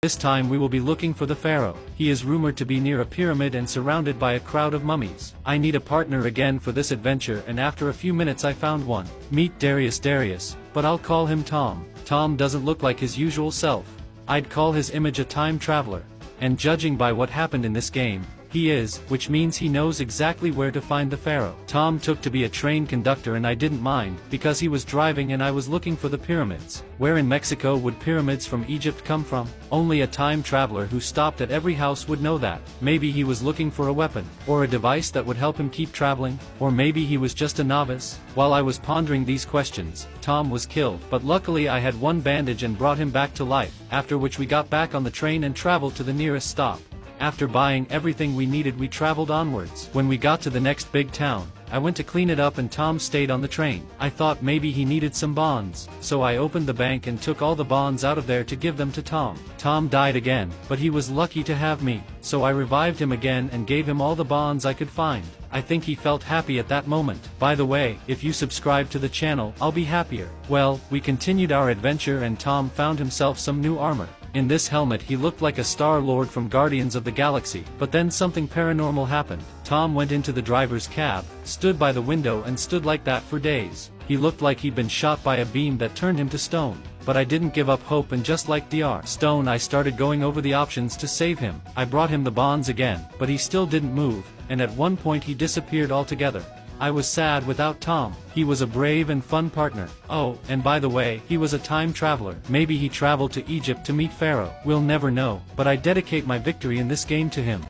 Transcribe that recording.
This time we will be looking for the pharaoh. He is rumored to be near a pyramid and surrounded by a crowd of mummies. I need a partner again for this adventure, and after a few minutes I found one. Meet Darius, but I'll call him Tom. Tom doesn't look like his usual self. I'd call his image a time traveler. And judging by what happened in this game, he is, which means he knows exactly where to find the pharaoh. Tom took to be a train conductor and I didn't mind, because he was driving and I was looking for the pyramids. Where in Mexico would pyramids from Egypt come from? Only a time traveler who stopped at every house would know that. Maybe he was looking for a weapon, or a device that would help him keep traveling, or maybe he was just a novice. While I was pondering these questions, Tom was killed, but luckily I had one bandage and brought him back to life, after which we got back on the train and traveled to the nearest stop. After buying everything we needed, we traveled onwards. When we got to the next big town, I went to clean it up and Tom stayed on the train. I thought maybe he needed some bonds, so I opened the bank and took all the bonds out of there to give them to Tom. Tom died again, but he was lucky to have me, so I revived him again and gave him all the bonds I could find. I think he felt happy at that moment. By the way, if you subscribe to the channel, I'll be happier. Well, we continued our adventure and Tom found himself some new armor. In this helmet he looked like a Star-Lord from Guardians of the Galaxy, but then something paranormal happened. Tom went into the driver's cab, stood by the window and stood like that for days. He looked like he'd been shot by a beam that turned him to stone. But I didn't give up hope, and just like Dr. Stone I started going over the options to save him. I brought him the bonds again, but he still didn't move, and at one point he disappeared altogether. I was sad without Tom. He was a brave and fun partner. Oh, and by the way, he was a time traveler. Maybe he traveled to Egypt to meet Pharaoh. We'll never know, but I dedicate my victory in this game to him.